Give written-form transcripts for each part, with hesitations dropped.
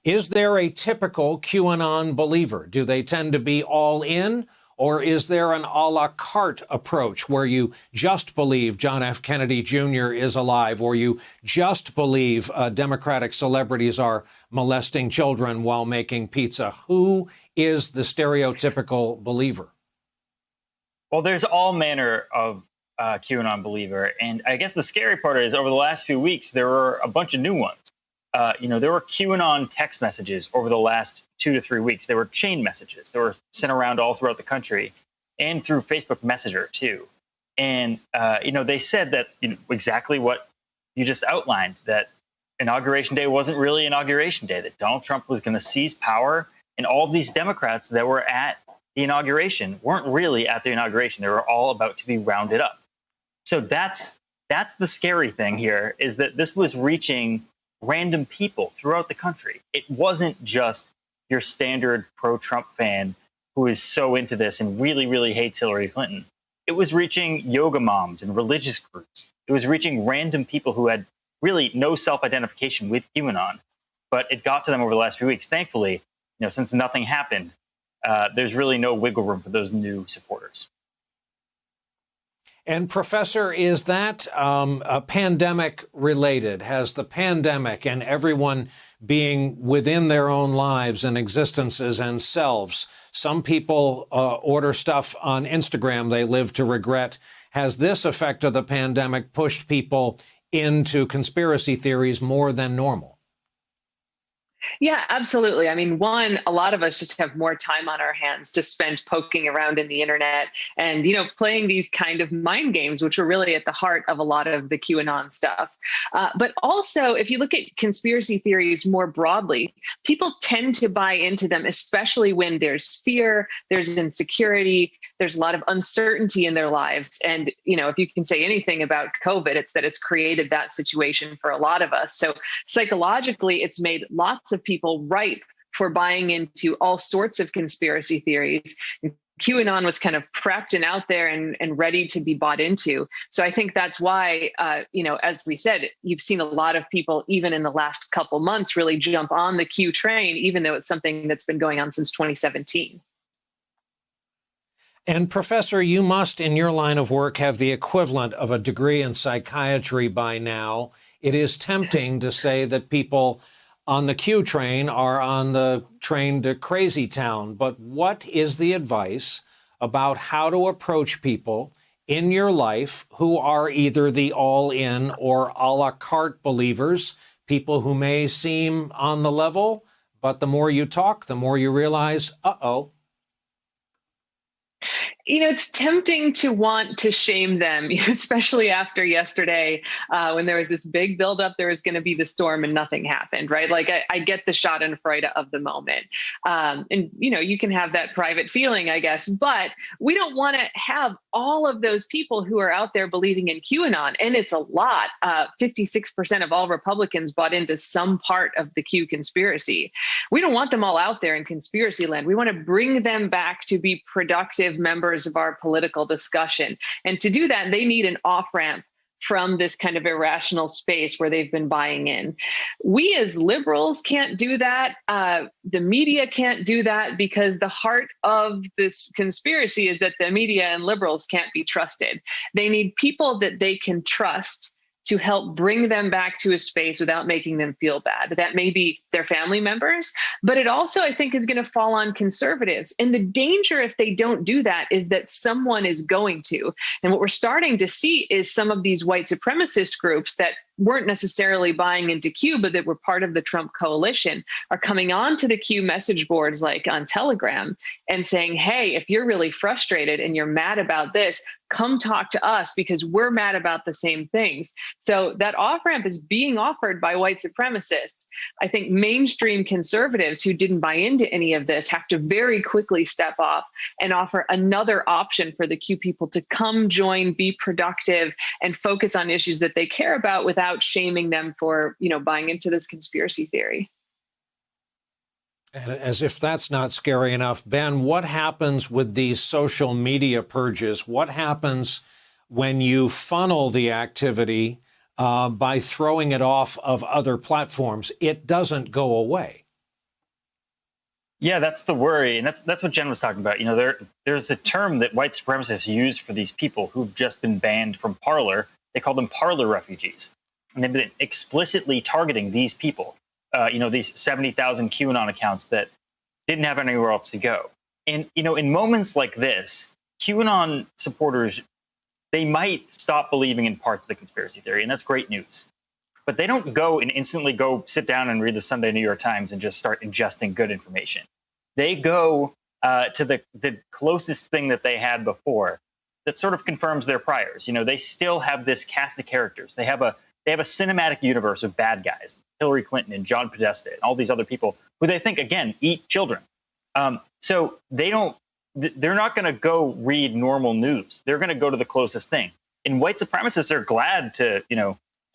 Is there a typical QAnon believer? Do they tend to be all in? Or is there an a la carte approach where you just believe John F. Kennedy Jr. is alive, or you just believe Democratic celebrities are molesting children while making pizza? Who is the stereotypical believer? Well, there's all manner of QAnon believer. And I guess the scary part is over the last few weeks, there were a bunch of new ones. There were QAnon text messages over the last 2 to 3 weeks. There were chain messages that were sent around all throughout the country and through Facebook Messenger, too. And, they said that exactly what you just outlined, that Inauguration Day wasn't really Inauguration Day, that Donald Trump was going to seize power. And all of these Democrats that were at the inauguration weren't really at the inauguration. They were all about to be rounded up. So that's the scary thing here, is that this was reaching random people throughout the country. It wasn't just your standard pro-Trump fan who is so into this and really, really hates Hillary Clinton. It was reaching yoga moms and religious groups. It was reaching random people who had really no self-identification with QAnon. But it got to them over the last few weeks. Thankfully, since nothing happened, there's really no wiggle room for those new supporters. And Professor, is that pandemic related? Has the pandemic and everyone being within their own lives and existences and selves, some people order stuff on Instagram they live to regret. Has this effect of the pandemic pushed people into conspiracy theories more than normal? Yeah, absolutely. I mean, one, a lot of us just have more time on our hands to spend poking around in the internet and, playing these kind of mind games, which are really at the heart of a lot of the QAnon stuff. But also, if you look at conspiracy theories more broadly, people tend to buy into them, especially when there's fear, there's insecurity, there's a lot of uncertainty in their lives. And, if you can say anything about COVID, it's that it's created that situation for a lot of us. So psychologically, it's made lots of people ripe for buying into all sorts of conspiracy theories. QAnon was kind of prepped and out there and ready to be bought into. So I think that's why, as we said, you've seen a lot of people, even in the last couple months, really jump on the Q train, even though it's something that's been going on since 2017. And Professor, you must, in your line of work, have the equivalent of a degree in psychiatry by now. It is tempting to say that people on the Q train are on the train to crazy town. But what is the advice about how to approach people in your life who are either the all-in or a la carte believers, people who may seem on the level, but the more you talk, the more you realize, uh-oh. It's tempting to want to shame them, especially after yesterday, when there was this big buildup, there was going to be the storm and nothing happened, right? Like I get the schadenfreude of the moment. And, you can have that private feeling, I guess, but we don't want to have all of those people who are out there believing in QAnon. And it's a lot. 56% of all Republicans bought into some part of the Q conspiracy. We don't want them all out there in conspiracy land. We want to bring them back to be productive members of our political discussion. And to do that, they need an off-ramp from this kind of irrational space where they've been buying in. We as liberals can't do that. The media can't do that, because the heart of this conspiracy is that the media and liberals can't be trusted. They need people that they can trust to help bring them back to a space without making them feel bad. That may be their family members, but it also, I think, is going to fall on conservatives. And the danger, if they don't do that, is that someone is going to. And what we're starting to see is some of these white supremacist groups that weren't necessarily buying into Q, but that were part of the Trump coalition, are coming on to the Q message boards like on Telegram and saying, hey, if you're really frustrated and you're mad about this, come talk to us because we're mad about the same things. So that off-ramp is being offered by white supremacists. I think mainstream conservatives who didn't buy into any of this have to very quickly step off and offer another option for the Q people to come join, be productive, and focus on issues that they care about without shaming them for, buying into this conspiracy theory. And as if that's not scary enough, Ben, what happens with these social media purges? What happens when you funnel the activity by throwing it off of other platforms? It doesn't go away. Yeah, that's the worry, and that's what Jen was talking about. There's a term that white supremacists use for these people who've just been banned from Parler. They call them Parler refugees, and they've been explicitly targeting these people. These 70,000 QAnon accounts that didn't have anywhere else to go. And in moments like this, QAnon supporters, they might stop believing in parts of the conspiracy theory, and that's great news. But they don't go and instantly go sit down and read the Sunday New York Times and just start ingesting good information. They go to the closest thing that they had before that sort of confirms their priors. They still have this cast of characters. They have a cinematic universe of bad guys, Hillary Clinton and John Podesta and all these other people who they think, again, eat children. So they're not going to go read normal news. They're going to go to the closest thing. And white supremacists are glad to,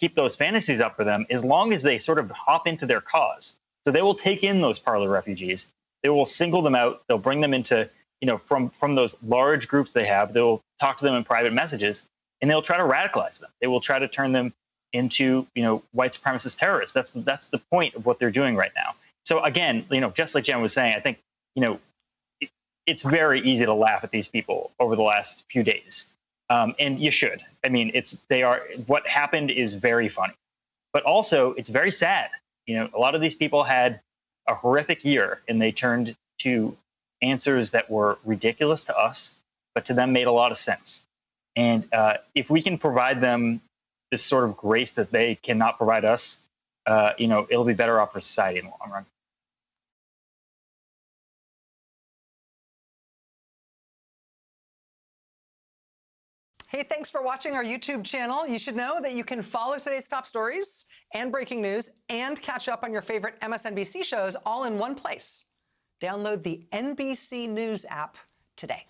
keep those fantasies up for them as long as they sort of hop into their cause. So they will take in those Parler refugees. They will single them out. They'll bring them into, from those large groups they have. They will talk to them in private messages, and they'll try to radicalize them. They will try to turn them into, white supremacist terrorists. That's the point of what they're doing right now. So again, just like Jen was saying, I think, it's very easy to laugh at these people over the last few days. And you should. I mean, what happened is very funny, but also it's very sad. A lot of these people had a horrific year and they turned to answers that were ridiculous to us, but to them made a lot of sense. And if we can provide them this sort of grace that they cannot provide us, it'll be better off for society in the long run. Hey, thanks for watching our YouTube channel. You should know that you can follow today's top stories and breaking news and catch up on your favorite MSNBC shows all in one place. Download the NBC News app today.